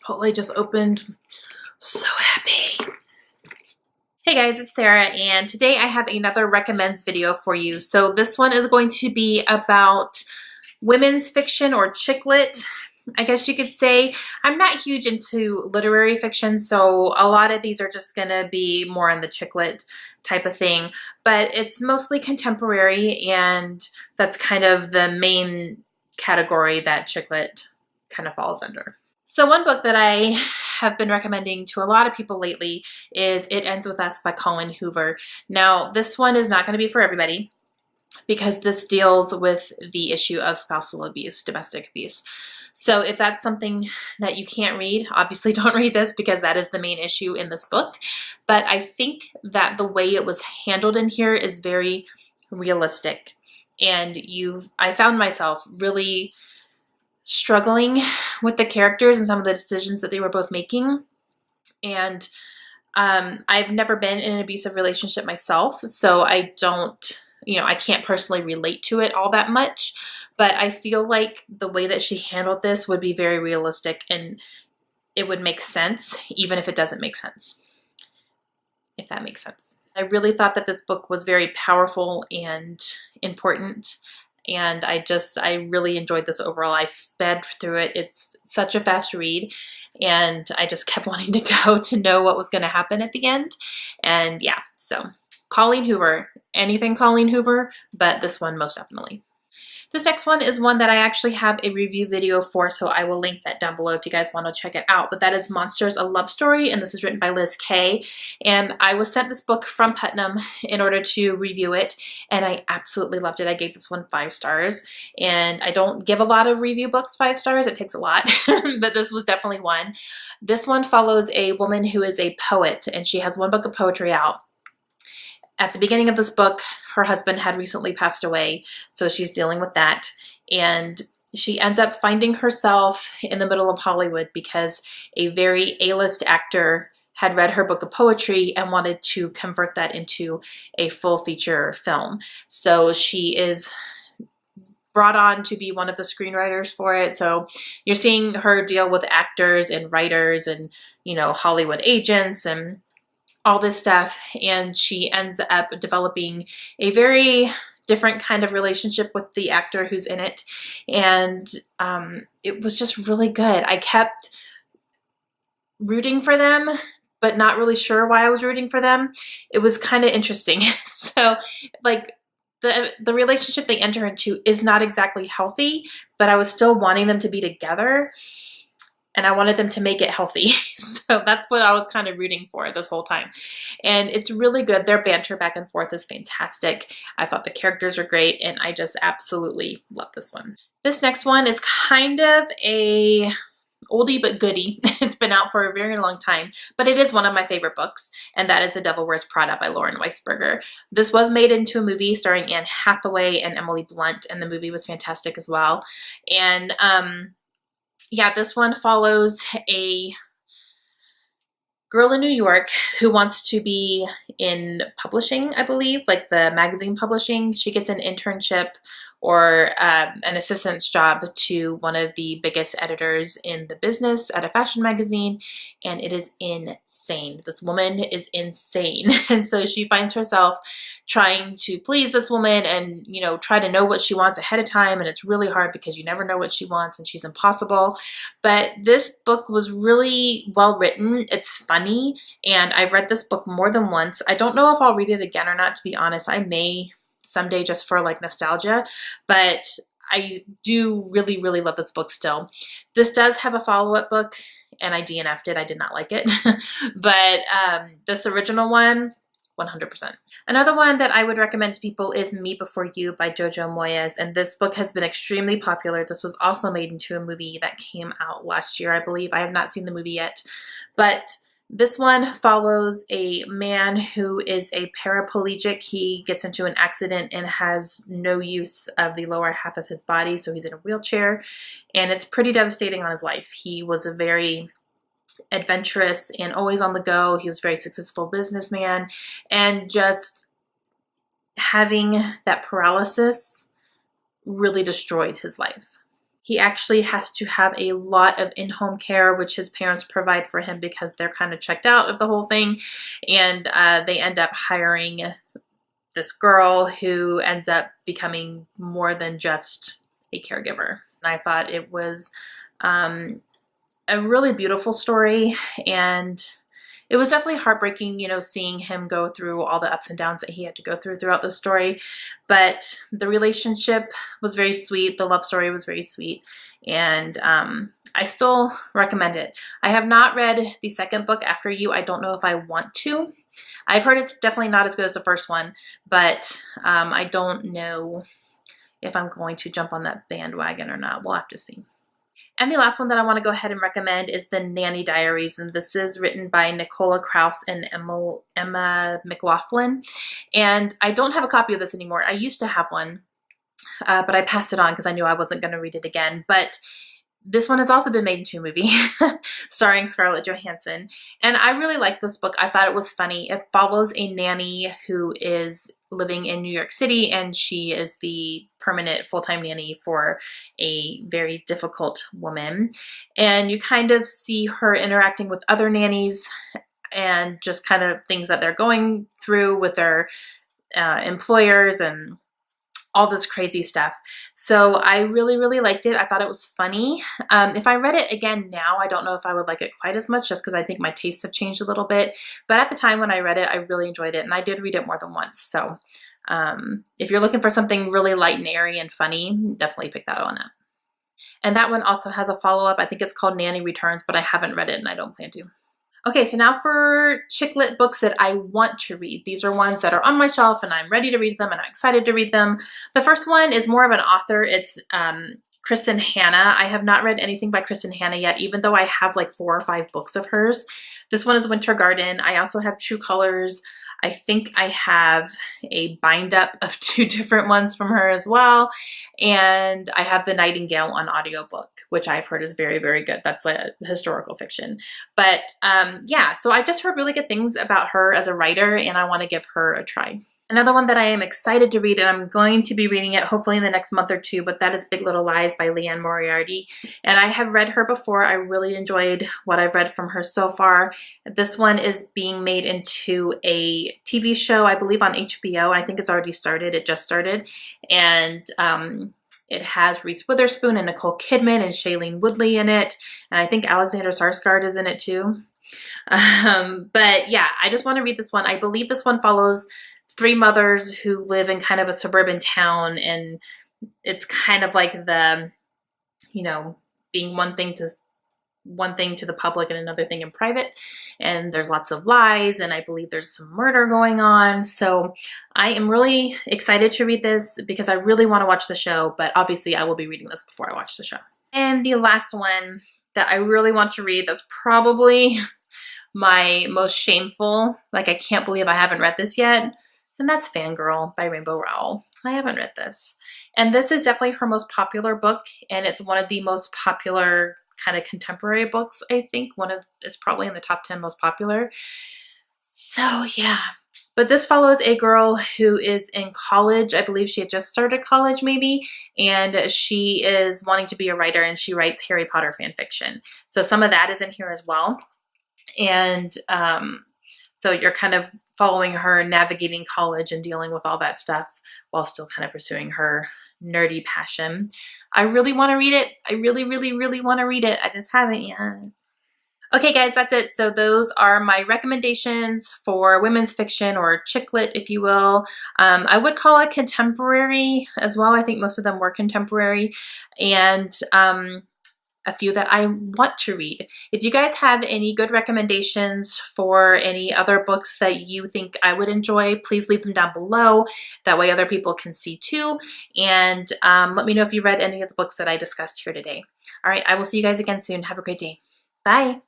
Chipotle just opened. So happy. Hey guys, it's Sarah, and today I have another recommends video for you. So this one is going to be about women's fiction or chick lit, I guess you could say. I'm not huge into literary fiction, so a lot of these are just gonna be more on the chick lit type of thing, but it's mostly contemporary, and that's kind of the main category that chick lit kind of falls under. So one book that I have been recommending to a lot of people lately is It Ends With Us by Colleen Hoover. Now, this one is not going to be for everybody because this deals with the issue of spousal abuse, domestic abuse. So if that's something that you can't read, obviously don't read this because that is the main issue in this book. But I think that the way it was handled in here is very realistic. And I found myself really struggling with the characters and some of the decisions that they were both making. And I've never been in an abusive relationship myself, so I don't, I can't personally relate to it all that much, but I feel like the way that she handled this would be very realistic and it would make sense, even if it doesn't make sense, if that makes sense. I really thought that this book was very powerful and important. And I really enjoyed this overall. I sped through it. It's such a fast read, and I just kept wanting to go to know what was going to happen at the end. And yeah, so Colleen Hoover, anything Colleen Hoover, but this one most definitely. This next one is one that I actually have a review video for, so I will link that down below if you guys want to check it out. But that is Monsters: A Love Story, and this is written by Liz Kay. And I was sent this book from Putnam in order to review it, and I absolutely loved it. I gave this one 5 stars, and I don't give a lot of review books 5 stars. It takes a lot, but this was definitely one. This one follows a woman who is a poet, and she has one book of poetry out. At the beginning of this book, her husband had recently passed away, so she's dealing with that. And she ends up finding herself in the middle of Hollywood because a very A-list actor had read her book of poetry and wanted to convert that into a full feature film. So she is brought on to be one of the screenwriters for it. So you're seeing her deal with actors and writers and, Hollywood agents and all this stuff, and she ends up developing a very different kind of relationship with the actor who's in it, and it was just really good. I kept rooting for them, but not really sure why I was rooting for them. It was kind of interesting. So, like, the relationship they enter into is not exactly healthy, but I was still wanting them to be together, and I wanted them to make it healthy. So that's what I was kind of rooting for this whole time. And it's really good. Their banter back and forth is fantastic. I thought the characters are great, and I just absolutely love this one. This next one is kind of a oldie but goodie. It's been out for a very long time, but it is one of my favorite books, and that is The Devil Wears Prada by Lauren Weisberger. This was made into a movie starring Anne Hathaway and Emily Blunt, and the movie was fantastic as well. And yeah, this one follows a girl in New York who wants to be in publishing, I believe, like the magazine publishing. She gets an internship or an assistant's job to one of the biggest editors in the business at a fashion magazine, and it is insane. This woman is insane. And so she finds herself trying to please this woman and, try to know what she wants ahead of time, and it's really hard because you never know what she wants and she's impossible. But this book was really well written. It's funny, and I've read this book more than once. I don't know if I'll read it again or not, to be honest. I may someday just for like nostalgia, but I do really, really love this book still. This does have a follow-up book, and I DNF'd it. I did not like it. But this original one, 100%. Another one that I would recommend to people is Me Before You by Jojo Moyes, and this book has been extremely popular. This was also made into a movie that came out last year, I believe. I have not seen the movie yet, but this one follows a man who is a paraplegic. He gets into an accident and has no use of the lower half of his body, so he's in a wheelchair, and it's pretty devastating on his life. He was a very adventurous and always on the go. He was a very successful businessman, and just having that paralysis really destroyed his life. He actually has to have a lot of in-home care, which his parents provide for him because they're kind of checked out of the whole thing. And they end up hiring this girl who ends up becoming more than just a caregiver. And I thought it was a really beautiful story, and it was definitely heartbreaking, you know, seeing him go through all the ups and downs that he had to go through throughout the story. But the relationship was very sweet. The love story was very sweet. And I still recommend it. I have not read the second book, After You. I don't know if I want to. I've heard it's definitely not as good as the first one, but I don't know if I'm going to jump on that bandwagon or not. We'll have to see. And the last one that I want to go ahead and recommend is the Nanny Diaries, and this is written by Nicola Kraus and Emma McLaughlin. And I don't have a copy of this anymore. I used to have one, but I passed it on because I knew I wasn't going to read it again. But this one has also been made into a movie starring Scarlett Johansson. And I really liked this book. I thought it was funny. It follows a nanny who is living in New York City, and she is the permanent full-time nanny for a very difficult woman. And you kind of see her interacting with other nannies and just kind of things that they're going through with their employers and all this crazy stuff. So I really, really liked it. I thought it was funny. If I read it again now, I don't know if I would like it quite as much, just because I think my tastes have changed a little bit. But at the time when I read it, I really enjoyed it, and I did read it more than once. So if you're looking for something really light and airy and funny, definitely pick that one up. And that one also has a follow-up. I think it's called Nanny Returns, but I haven't read it and I don't plan to. Okay, so now for chick lit books that I want to read. These are ones that are on my shelf and I'm ready to read them and I'm excited to read them. The first one is more of an author. It's Kristen Hanna. I have not read anything by Kristen Hanna yet, even though I have like 4 or 5 books of hers. This one is Winter Garden. I also have True Colors. I think I have a bind up of 2 different ones from her as well. And I have The Nightingale on audiobook, which I've heard is very, very good. That's like historical fiction. But yeah, so I've just heard really good things about her as a writer, and I want to give her a try. Another one that I am excited to read, and I'm going to be reading it hopefully in the next month or 2, but that is Big Little Lies by Leanne Moriarty. And I have read her before. I really enjoyed what I've read from her so far. This one is being made into a TV show, I believe on HBO. I think it's already started. It just started. And it has Reese Witherspoon and Nicole Kidman and Shailene Woodley in it. And I think Alexander Skarsgård is in it too. But yeah, I just want to read this one. I believe this one follows 3 mothers who live in kind of a suburban town, and it's kind of like the, you know, being one thing to the public and another thing in private, and there's lots of lies, and I believe there's some murder going on. So I am really excited to read this because I really want to watch the show, but obviously I will be reading this before I watch the show. And the last one that I really want to read, that's probably my most shameful, like I can't believe I haven't read this yet, and that's Fangirl by Rainbow Rowell. I haven't read this. And this is definitely her most popular book, and it's one of the most popular kind of contemporary books, I think. It's probably in the top 10 most popular. So yeah. But this follows a girl who is in college. I believe she had just started college maybe, and she is wanting to be a writer, and she writes Harry Potter fan fiction. So some of that is in here as well. And so you're kind of following her navigating college and dealing with all that stuff while still kind of pursuing her nerdy passion. I really want to read it. I really, really, really want to read it. I just haven't yet. Okay, guys, that's it. So those are my recommendations for women's fiction, or chick lit, if you will. I would call it contemporary as well. I think most of them were contemporary. And a few that I want to read. If you guys have any good recommendations for any other books that you think I would enjoy, please leave them down below. That way other people can see too. And let me know if you read any of the books that I discussed here today. All right, I will see you guys again soon. Have a great day. Bye.